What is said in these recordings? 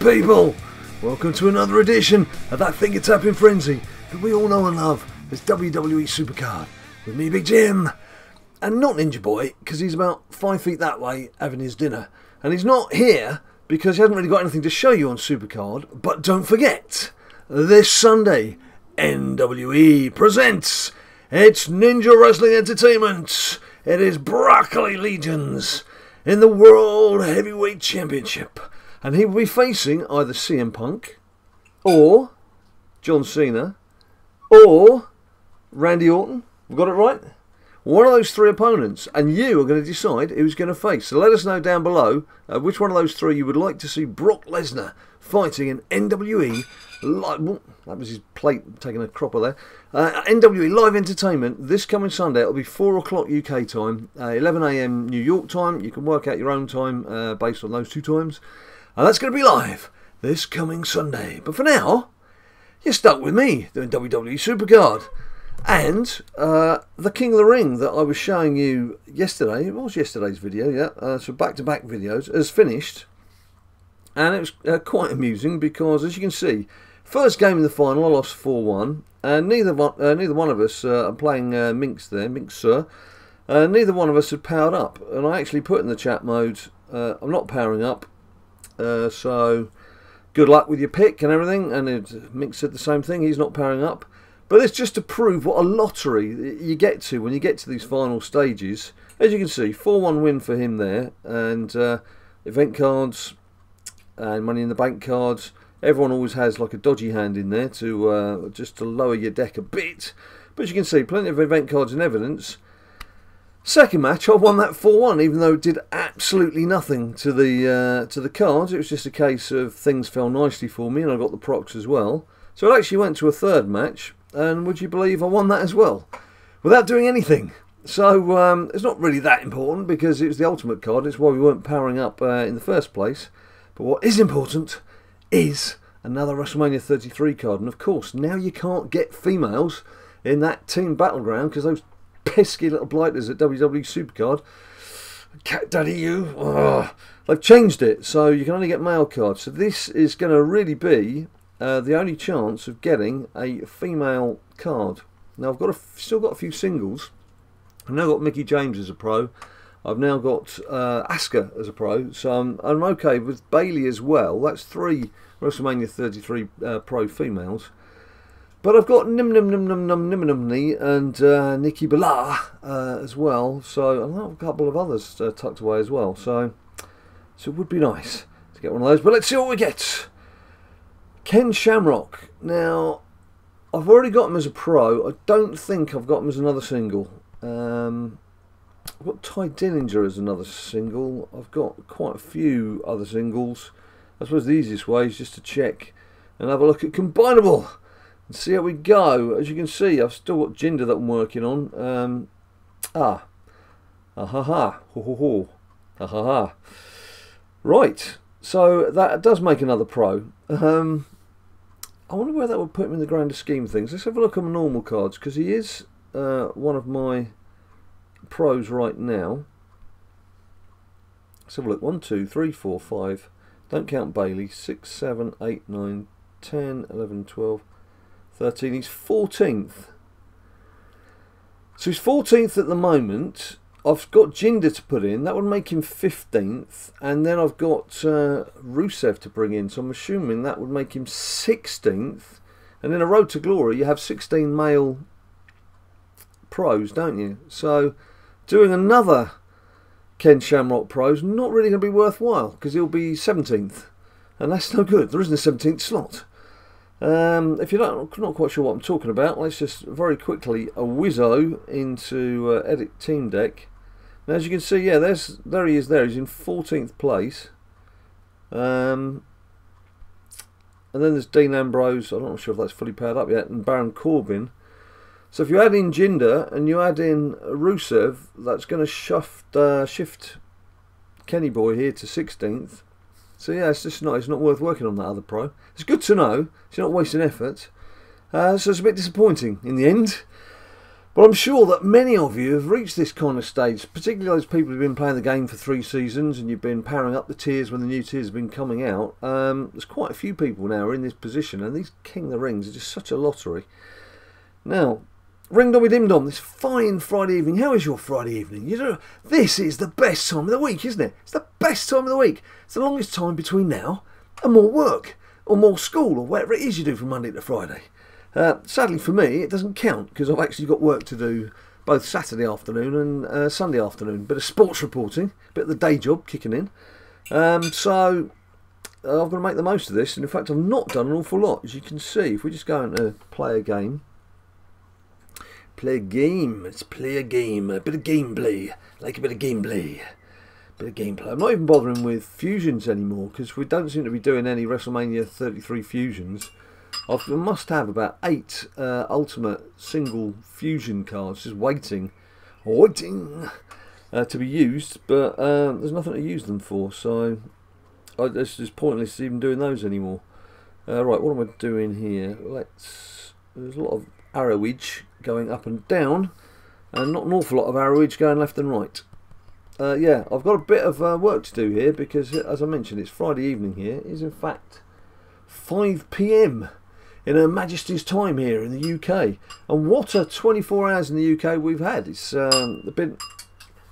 people? Welcome to another edition of that finger-tapping frenzy that we all know and love as WWE SuperCard with me, Big Jim, and not Ninja Boy, because he's about 5 feet that way having his dinner, and he's not here because he hasn't really got anything to show you on SuperCard. But don't forget, this Sunday, NWE presents its Ninja Wrestling Entertainment. It is Broccoli Legions in the World Heavyweight Championship, and he will be facing either CM Punk, or John Cena, or Randy Orton. We got it right? One of those three opponents, and you are going to decide who's going to face. So let us know down below which one of those three you would like to see Brock Lesnar fighting in NWE Live. That was his plate taking a cropper there. NWE Live Entertainment this coming Sunday. It'll be 4 o'clock UK time, 11 AM New York time. You can work out your own time based on those two times. And that's going to be live this coming Sunday. But for now, you're stuck with me doing WWE SuperCard. And the King of the Ring that I was showing you yesterday, it was yesterday's video, yeah, so back-to-back videos, has finished. And it was quite amusing because, as you can see, first game in the final I lost 4-1. And neither one of us, I'm playing Minx there, Minx Sir, neither one of us had powered up. And I actually put in the chat mode, I'm not powering up. So good luck with your pick and everything, and Mick said the same thing, he's not powering up. But it's just to prove what a lottery you get to when you get to these final stages. As you can see, 4-1 win for him there, and event cards and Money in the Bank cards. Everyone always has like a dodgy hand in there to just to lower your deck a bit. But as you can see, plenty of event cards and evidence. Second match, I won that 4-1, even though it did absolutely nothing to the cards. It was just a case of things fell nicely for me, and I got the procs as well. So it actually went to a third match, and would you believe I won that as well, without doing anything. So it's not really that important, because it was the ultimate card. It's why we weren't powering up in the first place. But what is important is another WrestleMania 33 card, and of course, now you can't get females in that team battleground, because those pesky little blighters at WWE SuperCard, Cat Daddy you, they've changed it, so you can only get male cards. So this is going to really be the only chance of getting a female card. Now I've still got a few singles. I've now got Mickie James as a pro. I've now got Asuka as a pro, so I'm okay with Bayley as well. That's 3 WrestleMania 33 pro females. But I've got Nimney and Nikki Bella as well. So I've got a couple of others tucked away as well. So it would be nice to get one of those. But let's see what we get. Ken Shamrock. Now, I've already got him as a pro. I don't think I've got him as another single. I've got Ty Dillinger as another single. I've got quite a few other singles. I suppose the easiest way is just to check and have a look at Combinable and see how we go. As you can see, I've still got Jinder that I'm working on. Right, so that does make another pro. I wonder where that would put him in the grander scheme of things. Let's have a look at my normal cards, because he is one of my pros right now. Let's have a look. 1, 2, 3, 4, 5. Don't count Bayley. 6, 7, 8, 9, 10, 11, 12, 13. He's 14th. So he's 14th at the moment. I've got Jinder to put in. That would make him 15th. And then I've got Rusev to bring in. So I'm assuming that would make him 16th. And in a Road to Glory, you have 16 male pros, don't you? So doing another Ken Shamrock pro is not really going to be worthwhile, because he'll be 17th. And that's no good. There isn't a 17th slot. If you're not quite sure what I'm talking about, let's just very quickly a whizzo into edit team deck. Now, as you can see, yeah, there he is. There he's in 14th place. And then there's Dean Ambrose. I'm not sure if that's fully powered up yet, and Baron Corbin. So if you add in Jinder and you add in Rusev, that's going to shift Kenny Boy here to 16th. So yeah, it's not worth working on that other pro. It's good to know, so you're not wasting effort. So it's a bit disappointing in the end. But I'm sure that many of you have reached this kind of stage, particularly those people who've been playing the game for 3 seasons and you've been powering up the tiers when the new tiers have been coming out. There's quite a few people now who are in this position, and these King of the Rings are just such a lottery. Now, RingDom Dim Dom, this fine Friday evening. How is your Friday evening? You know, this is the best time of the week, isn't it? It's the best time of the week. It's the longest time between now and more work, or more school, or whatever it is you do from Monday to Friday. Sadly for me, it doesn't count because I've actually got work to do both Saturday afternoon and Sunday afternoon. Bit of sports reporting, bit of the day job kicking in. So I've got to make the most of this. And in fact, I've not done an awful lot, as you can see. If we just go into play a game. Play a game. Let's play a game. A bit of gameplay. Like a bit of gameplay. Bit of gameplay. I'm not even bothering with fusions anymore because we don't seem to be doing any WrestleMania 33 fusions. I must have about 8 Ultimate single fusion cards just waiting to be used, but there's nothing to use them for, so it's just pointless even doing those anymore. Right, what am I doing here? There's a lot of arrowage going up and down, and not an awful lot of arrowage going left and right. Yeah, I've got a bit of work to do here because, as I mentioned, it's Friday evening here. It is in fact 5 PM in Her Majesty's time here in the UK, and what a 24 hours in the UK we've had. It's a bit.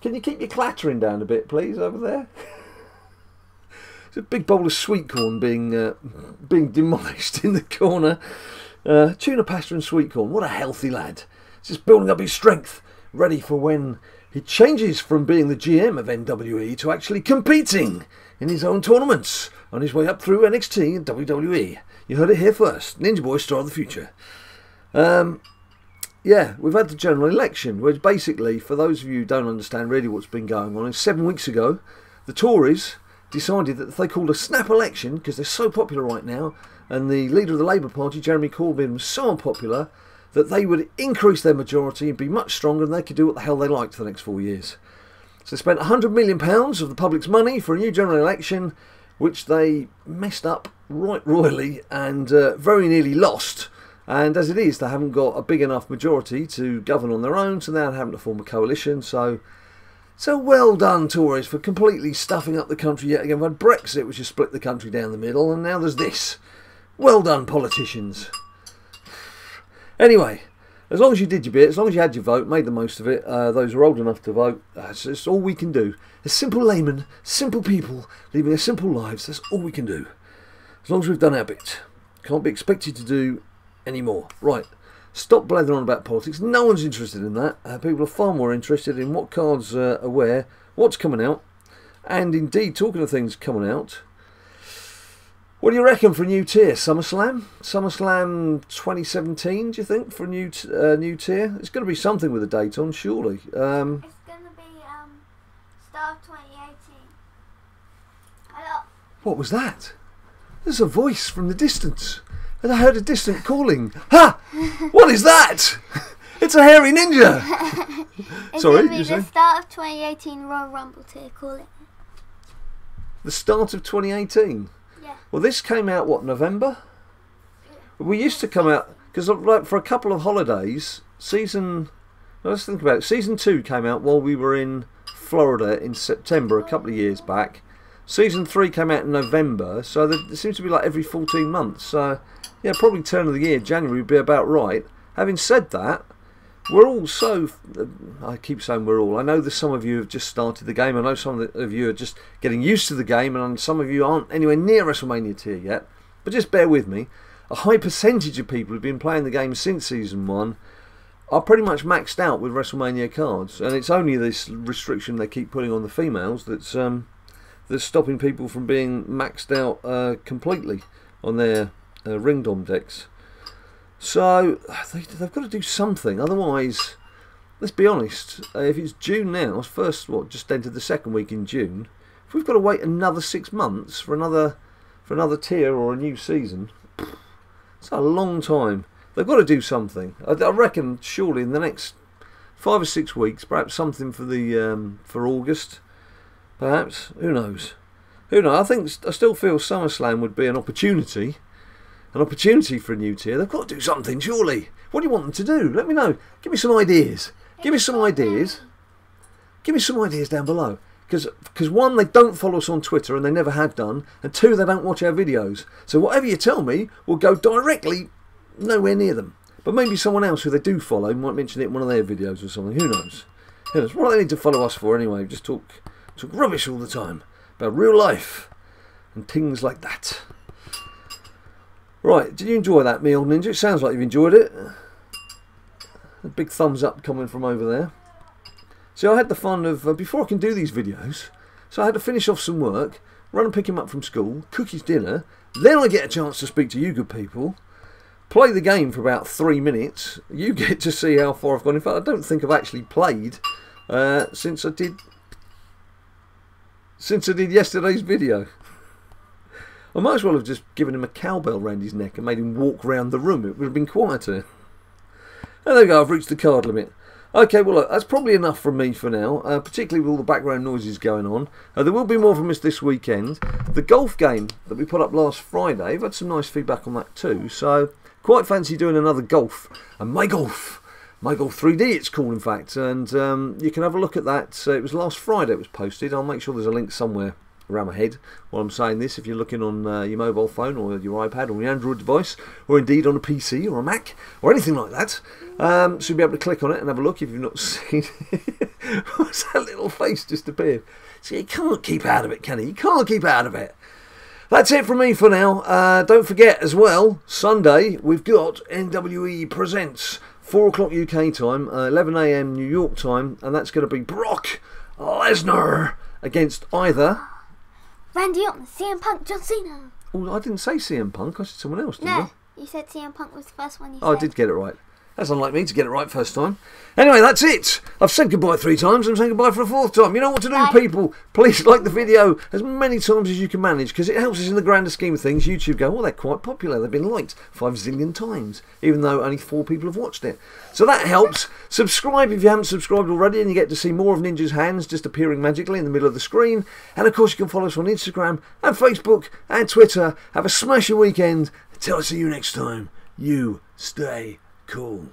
Can you keep your clattering down a bit, please, over there? It's a big bowl of sweet corn being demolished in the corner. Tuna pasta and sweet corn. What a healthy lad! It's just building up his strength, ready for when he changes from being the GM of NWE to actually competing in his own tournaments on his way up through NXT and WWE. You heard it here first. Ninja Boy, star of the future. Yeah, we've had the general election, which basically, for those of you who don't understand really what's been going on, is 7 weeks ago, the Tories decided that if they called a snap election, because they're so popular right now, and the leader of the Labour Party, Jeremy Corbyn, was so unpopular, that they would increase their majority and be much stronger and they could do what the hell they liked for the next 4 years. So they spent £100 million of the public's money for a new general election, which they messed up right royally and very nearly lost. And as it is, they haven't got a big enough majority to govern on their own, so now they're having to form a coalition. So well done, Tories, for completely stuffing up the country yet again. We've had Brexit, which has split the country down the middle, and now there's this. Well done, politicians. Anyway, as long as you did your bit, as long as you had your vote, made the most of it, those who are old enough to vote, that's all we can do. As simple laymen, simple people, living their simple lives, that's all we can do. As long as we've done our bit. Can't be expected to do any more. Right, stop blathering on about politics. No one's interested in that. People are far more interested in what cards are where, what's coming out, and indeed, talking of things coming out, what do you reckon for a new tier? SummerSlam? SummerSlam 2017, do you think, for a new tier? It's going to be something with a date on, surely. It's going to be start of 2018. What was that? There's a voice from the distance. And I heard a distant calling. Ha! What is that? It's a hairy ninja! Sorry, you say? The start of 2018 Royal Rumble tier, call it. The start of 2018? Yeah. Well, this came out, what, November? We used to come out, because like, for a couple of holidays, let's think about it. Season 2 came out while we were in Florida in September a couple of years back. Season 3 came out in November, so there seems to be like every 14 months. So, yeah, probably turn of the year, January would be about right. Having said that, we're all so... I keep saying we're all. I know that some of you have just started the game. I know some of you are just getting used to the game, and some of you aren't anywhere near WrestleMania tier yet. But just bear with me. A high percentage of people who've been playing the game since Season 1 are pretty much maxed out with WrestleMania cards. And it's only this restriction they keep putting on the females that's stopping people from being maxed out completely on their RingDom decks. So they've got to do something, otherwise, let's be honest, if it's June now, it's first, just entered the second week in June, if we've got to wait another 6 months for another tier or a new season, it's a long time. They've got to do something. I reckon surely in the next 5 or 6 weeks, perhaps something for August, perhaps, who knows? I still feel SummerSlam would be an opportunity. an opportunity for a new tier. They've got to do something, surely. What do you want them to do? Let me know. Give me some ideas. Give me some ideas. Give me some ideas down below. Because one, they don't follow us on Twitter and they never have done. And two, they don't watch our videos. So whatever you tell me will go directly nowhere near them. But maybe someone else who they do follow might mention it in one of their videos or something. Who knows? Who knows? What do they need to follow us for anyway? Just talk rubbish all the time about real life and things like that. Right, did you enjoy that, me old ninja? It sounds like you've enjoyed it. A big thumbs up coming from over there. So I had the fun of, before I can do these videos, so I had to finish off some work, run and pick him up from school, cook his dinner, then I get a chance to speak to you good people, play the game for about 3 minutes, you get to see how far I've gone. In fact, I don't think I've actually played since I did yesterday's video. I might as well have just given him a cowbell round his neck and made him walk round the room. It would have been quieter. And there we go, I've reached the card limit. Okay, well look, that's probably enough from me for now, particularly with all the background noises going on. There will be more from us this weekend. The golf game that we put up last Friday, I've had some nice feedback on that too, so quite fancy doing another golf. And My Golf 3D it's called in fact, and you can have a look at that. It was last Friday it was posted. I'll make sure there's a link somewhere around my head while I'm saying this, if you're looking on your mobile phone or your iPad or your Android device, or indeed on a PC or a Mac or anything like that. So you'll be able to click on it and have a look if you've not seen it. What's that little face just appeared? See, you can't keep out of it, can you? You can't keep out of it. That's it from me for now. Don't forget as well, Sunday we've got NWE Presents, 4 o'clock UK time, 11 AM New York time, and that's going to be Brock Lesnar against either Randy Orton, CM Punk, John Cena. Oh, I didn't say CM Punk, I said someone else, didn't I? No, you said CM Punk was the first one you said. Oh, I did get it right. That's unlike me to get it right first time. Anyway, that's it. I've said goodbye 3 times. I'm saying goodbye for a 4th time. You know what to do, Bye. people. Please like the video as many times as you can manage, because it helps us in the grander scheme of things. YouTube go, well, they're quite popular. They've been liked 5 zillion times, even though only 4 people have watched it. So that helps. Subscribe if you haven't subscribed already, and you get to see more of Ninja's hands just appearing magically in the middle of the screen. And, of course, you can follow us on Instagram and Facebook and Twitter. Have a smashing weekend. Until I see you next time, you stay cool.